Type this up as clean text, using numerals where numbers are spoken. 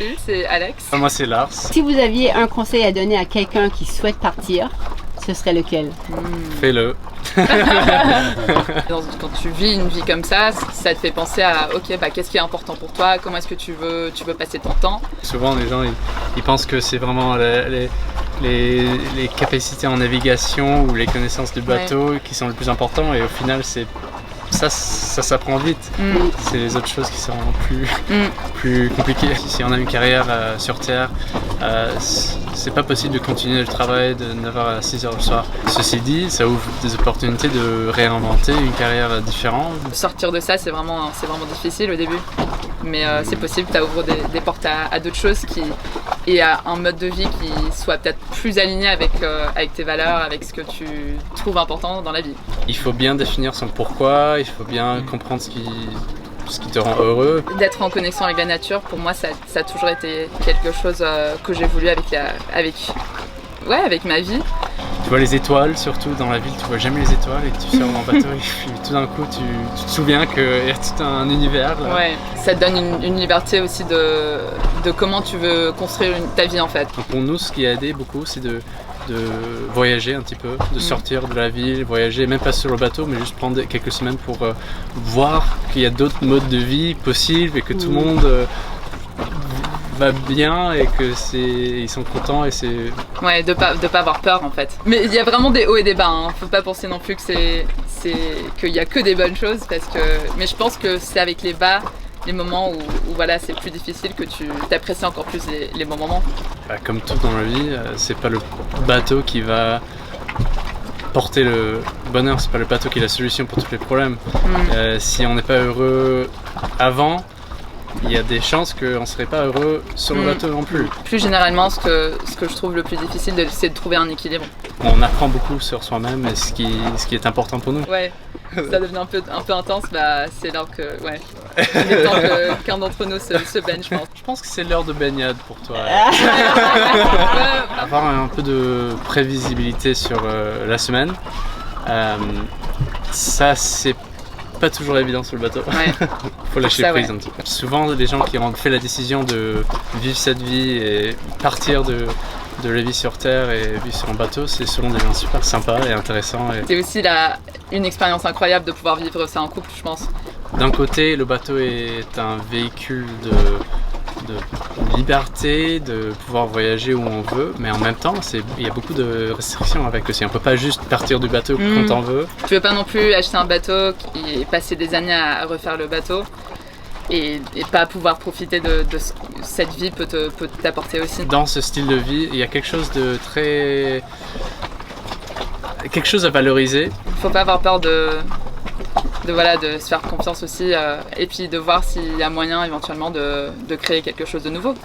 Salut, c'est Alex. Moi c'est Lars. Si vous aviez un conseil à donner à quelqu'un qui souhaite partir, ce serait lequel? Fais-le. Quand tu vis une vie comme ça te fait penser à ok, qu'est-ce qui est important pour toi, comment est-ce que tu veux passer ton temps. Souvent les gens ils pensent que c'est vraiment les capacités en navigation ou les connaissances du bateau qui sont le plus important, et au final c'est ça s'apprend vite. C'est les autres choses qui sont plus compliquées. Si on a une carrière sur Terre, c'est pas possible de continuer le travail de 9h à 6h le soir. Ceci dit, ça ouvre des opportunités de réinventer une carrière différente. Sortir de ça, c'est vraiment difficile au début. Mais c'est possible, ça ouvre des portes à d'autres choses et à un mode de vie qui soit peut-être plus aligné avec tes valeurs, avec ce que tu trouves important dans la vie. Il faut bien définir son pourquoi, il faut bien comprendre ce qui te rend heureux. D'être en connexion avec la nature, pour moi, ça a toujours été quelque chose que j'ai voulu avec ma vie. Tu vois les étoiles, surtout dans la ville, tu vois jamais les étoiles, et tu sors en bateau et puis tout d'un coup tu te souviens qu'il y a tout un univers là. Ouais, ça te donne une liberté aussi de comment tu veux construire ta vie en fait. Donc pour nous, ce qui a aidé beaucoup, c'est de voyager un petit peu, de sortir de la ville, voyager, même pas sur le bateau, mais juste prendre quelques semaines pour voir qu'il y a d'autres modes de vie possibles et que tout le monde va bien et que ils sont contents, et c'est... Ouais, de pas avoir peur en fait. Mais il y a vraiment des hauts et des bas, hein. Faut pas penser non plus que qu'il y a que des bonnes choses, mais je pense que c'est avec les bas, les moments où voilà, c'est plus difficile, que tu apprécies encore plus les bons moments. Comme tout dans la vie, c'est pas le bateau qui va porter le bonheur, c'est pas le bateau qui est la solution pour tous les problèmes. Si on n'est pas heureux avant, il y a des chances qu'on ne serait pas heureux sur le bateau non plus. Plus généralement, ce que je trouve le plus difficile, c'est de trouver un équilibre. On apprend beaucoup sur soi-même et ce qui est important pour nous. Ouais, ça devient un peu intense, c'est l'heure que, ouais, il est temps qu'un d'entre nous se baigne, je pense. Je pense que c'est l'heure de baignade pour toi. Avoir un peu de prévisibilité sur la semaine, ça c'est pas toujours évident sur le bateau. Ouais. Faut lâcher prise un petit peu. Souvent les gens qui ont fait la décision de vivre cette vie et partir de la vie sur Terre et vivre sur un bateau, c'est souvent des gens super sympas et intéressants. C'est aussi une expérience incroyable de pouvoir vivre ça en couple, je pense. D'un côté, le bateau est un véhicule de liberté, de pouvoir voyager où on veut, mais en même temps, il y a beaucoup de restrictions avec aussi. On peut pas juste partir du bateau quand on veut. Tu veux pas non plus acheter un bateau et passer des années à refaire le bateau et pas pouvoir profiter de cette vie peut t'apporter aussi. Dans ce style de vie, il y a quelque chose à valoriser. Faut pas avoir peur de se faire confiance aussi, et puis de voir s'il y a moyen éventuellement de créer quelque chose de nouveau.